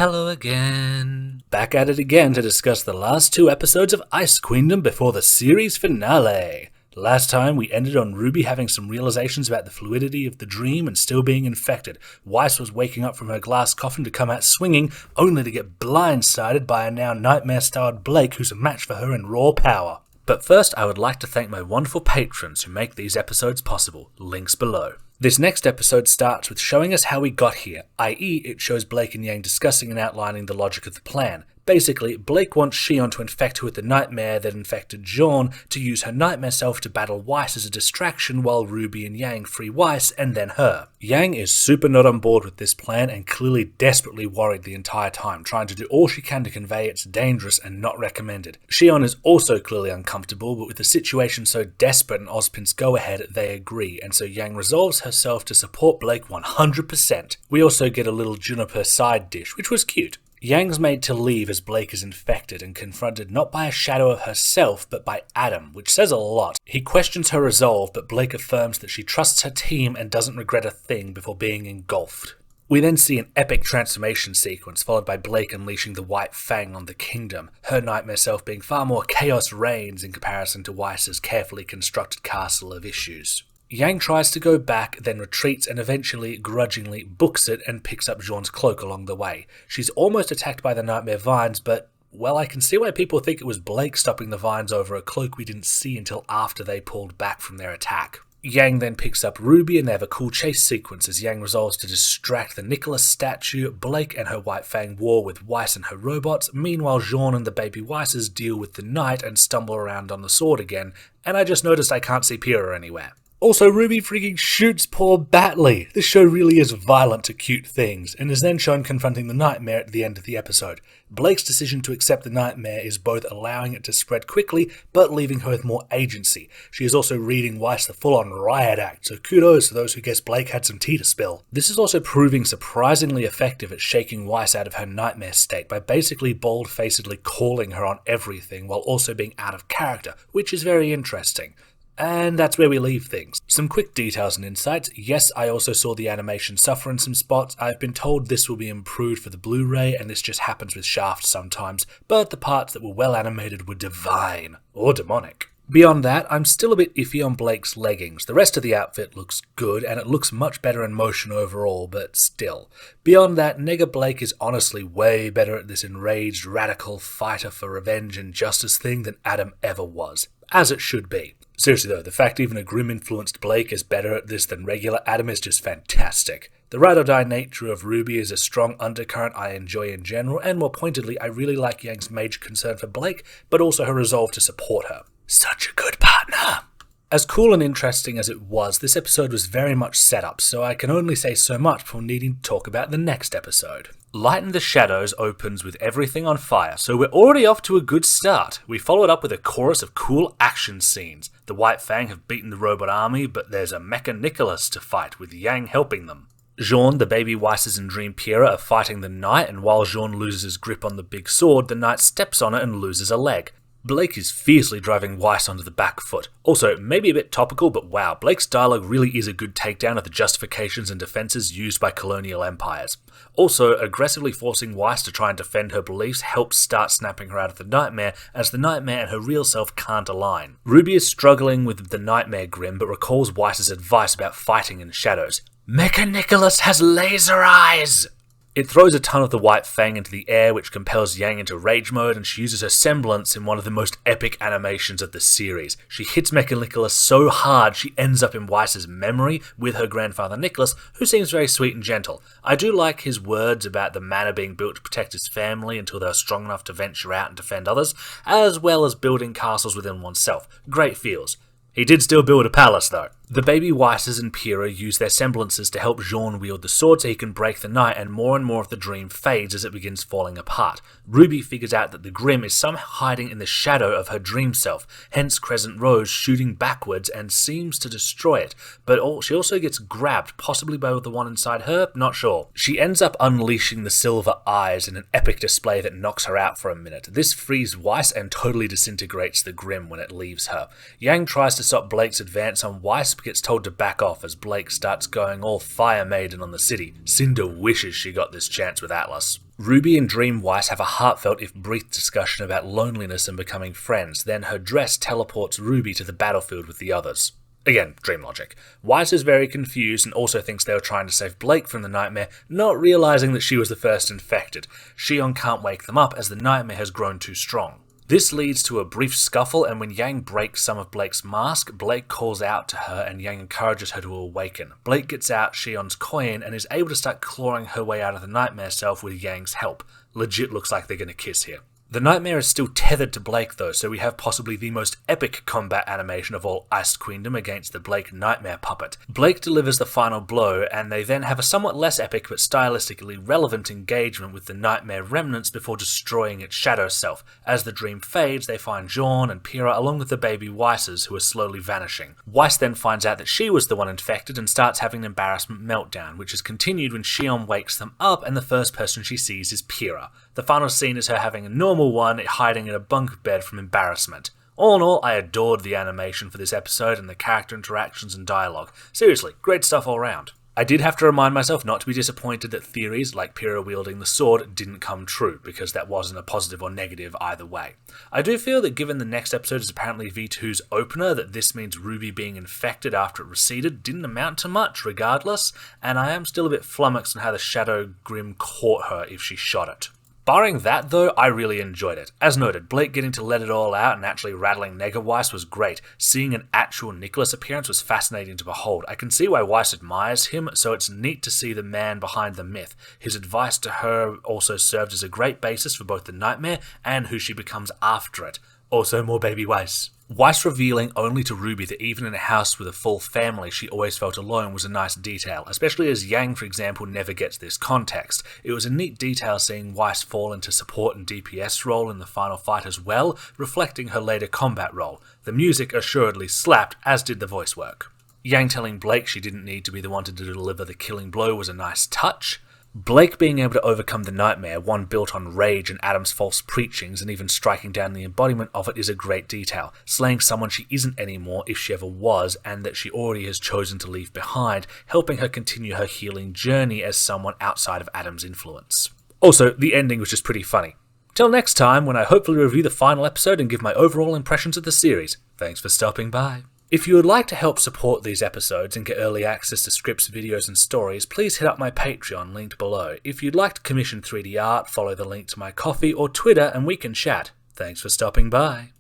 Hello again. Back at it again to discuss the last two episodes of Ice Queendom before the series finale. Last time we ended on RWBY having some realizations about the fluidity of the dream and still being infected. Weiss was waking up from her glass coffin to come out swinging, only to get blindsided by a now nightmare-starred Blake who's a match for her in raw power. But first I would like to thank my wonderful patrons who make these episodes possible. Links below. This next episode starts with showing us how we got here, i.e. it shows Blake and Yang discussing and outlining the logic of the plan. Basically, Blake wants Shion to infect her with the nightmare that infected Jean to use her nightmare self to battle Weiss as a distraction while RWBY and Yang free Weiss and then her. Yang is super not on board with this plan and clearly desperately worried the entire time, trying to do all she can to convey it's dangerous and not recommended. Shion is also clearly uncomfortable, but with the situation so desperate and Ozpin's go-ahead, they agree, and so Yang resolves herself to support Blake 100%. We also get a little Juniper side dish, which was cute. Yang's made to leave as Blake is infected and confronted not by a shadow of herself but by Adam, which says a lot. He questions her resolve, but Blake affirms that she trusts her team and doesn't regret a thing before being engulfed. We then see an epic transformation sequence followed by Blake unleashing the White Fang on the Kingdom, her nightmare self being far more chaos reigns in comparison to Weiss's carefully constructed castle of issues. Yang tries to go back, then retreats and eventually, grudgingly, books it and picks up Jean's cloak along the way. She's almost attacked by the nightmare vines, but, well, I can see why people think it was Blake stopping the vines over a cloak we didn't see until after they pulled back from their attack. Yang then picks up RWBY and they have a cool chase sequence as Yang resolves to distract the Nicholas statue, Blake and her White Fang war with Weiss and her robots, meanwhile Jean and the baby Weisses deal with the night and stumble around on the sword again, and I just noticed I can't see Pyrrha anywhere. Also, RWBY freaking shoots poor Batley. This show really is violent to cute things, and is then shown confronting the nightmare at the end of the episode. Blake's decision to accept the nightmare is both allowing it to spread quickly, but leaving her with more agency. She is also reading Weiss the full-on riot act, so kudos to those who guess Blake had some tea to spill. This is also proving surprisingly effective at shaking Weiss out of her nightmare state by basically bold-facedly calling her on everything while also being out of character, which is very interesting. And that's where we leave things. Some quick details and insights. Yes, I also saw the animation suffer in some spots. I've been told this will be improved for the Blu-ray, and this just happens with Shaft sometimes, but the parts that were well animated were divine. Or demonic. Beyond that, I'm still a bit iffy on Blake's leggings. The rest of the outfit looks good, and it looks much better in motion overall, but still. Beyond that, Nega Blake is honestly way better at this enraged, radical fighter for revenge and justice thing than Adam ever was. As it should be. Seriously though, the fact even a Grimm-influenced Blake is better at this than regular Adam is just fantastic. The ride-or-die nature of RWBY is a strong undercurrent I enjoy in general, and more pointedly, I really like Yang's major concern for Blake, but also her resolve to support her. Such a good partner! As cool and interesting as it was, this episode was very much set up, so I can only say so much before needing to talk about the next episode. Light in the Shadows opens with everything on fire, so we're already off to a good start. We follow it up with a chorus of cool action scenes. The White Fang have beaten the robot army, but there's a Mecha Nicholas to fight, with Yang helping them. Jean, the baby Weisses and Dream Pyrrha are fighting the Knight, and while Jean loses his grip on the big sword, the Knight steps on it and loses a leg. Blake is fiercely driving Weiss onto the back foot. Also, maybe a bit topical, but wow, Blake's dialogue really is a good takedown of the justifications and defenses used by colonial empires. Also, aggressively forcing Weiss to try and defend her beliefs helps start snapping her out of the nightmare, as the nightmare and her real self can't align. RWBY is struggling with the nightmare grim, but recalls Weiss's advice about fighting in shadows. Mecha Nicholas has laser eyes! It throws a ton of the White Fang into the air, which compels Yang into rage mode, and she uses her semblance in one of the most epic animations of the series. She hits Mecha Nicholas so hard she ends up in Weiss's memory with her grandfather Nicholas, who seems very sweet and gentle. I do like his words about the manor being built to protect his family until they're strong enough to venture out and defend others, as well as building castles within oneself. Great feels. He did still build a palace though. The baby Weisses and Pyrrha use their semblances to help Jean wield the sword so he can break the night, and more of the dream fades as it begins falling apart. RWBY figures out that the Grimm is somehow hiding in the shadow of her dream self, hence Crescent Rose shooting backwards and seems to destroy it, but she also gets grabbed, possibly by the one inside her, not sure. She ends up unleashing the silver eyes in an epic display that knocks her out for a minute. This frees Weiss and totally disintegrates the Grimm when it leaves her. Yang tries to stop Blake's advance on Weiss, gets told to back off as Blake starts going all Fire Maiden on the city. Cinder wishes she got this chance with Atlas. RWBY and Dream Weiss have a heartfelt if brief discussion about loneliness and becoming friends, then her dress teleports RWBY to the battlefield with the others. Again, dream logic. Weiss is very confused and also thinks they were trying to save Blake from the nightmare, not realizing that she was the first infected. Shion can't wake them up as the nightmare has grown too strong. This leads to a brief scuffle, and when Yang breaks some of Blake's mask, Blake calls out to her and Yang encourages her to awaken. Blake gets out Shion's coin and is able to start clawing her way out of the nightmare self with Yang's help. Legit looks like they're gonna kiss here. The nightmare is still tethered to Blake though, so we have possibly the most epic combat animation of all Iced Queendom against the Blake nightmare puppet. Blake delivers the final blow, and they then have a somewhat less epic but stylistically relevant engagement with the nightmare remnants before destroying its shadow self. As the dream fades, they find Jean and Pyrrha along with the baby Weisses who are slowly vanishing. Weiss then finds out that she was the one infected and starts having an embarrassment meltdown, which is continued when Shion wakes them up and the first person she sees is Pyrrha. The final scene is her having a normal one, hiding in a bunk bed from embarrassment. All in all, I adored the animation for this episode and the character interactions and dialogue. Seriously, great stuff all round. I did have to remind myself not to be disappointed that theories like Pyrrha wielding the sword didn't come true, because that wasn't a positive or negative either way. I do feel that given the next episode is apparently V2's opener, that this means RWBY being infected after it receded didn't amount to much regardless, and I am still a bit flummoxed on how the Shadow Grim caught her if she shot it. Barring that though, I really enjoyed it. As noted, Blake getting to let it all out and actually rattling Nega Weiss was great. Seeing an actual Nicholas appearance was fascinating to behold. I can see why Weiss admires him, so it's neat to see the man behind the myth. His advice to her also served as a great basis for both the nightmare and who she becomes after it. Also more baby Weiss. Weiss revealing only to RWBY that even in a house with a full family she always felt alone was a nice detail, especially as Yang, for example, never gets this context. It was a neat detail seeing Weiss fall into support and DPS role in the final fight as well, reflecting her later combat role. The music assuredly slapped, as did the voice work. Yang telling Blake she didn't need to be the one to deliver the killing blow was a nice touch. Blake being able to overcome the nightmare, one built on rage and Adam's false preachings, and even striking down the embodiment of it is a great detail, slaying someone she isn't anymore if she ever was, and that she already has chosen to leave behind, helping her continue her healing journey as someone outside of Adam's influence. Also, the ending was just pretty funny. Till next time, when I hopefully review the final episode and give my overall impressions of the series. Thanks for stopping by. If you would like to help support these episodes and get early access to scripts, videos and stories, please hit up my Patreon linked below. If you'd like to commission 3D art, follow the link to my Ko-fi or Twitter and we can chat. Thanks for stopping by.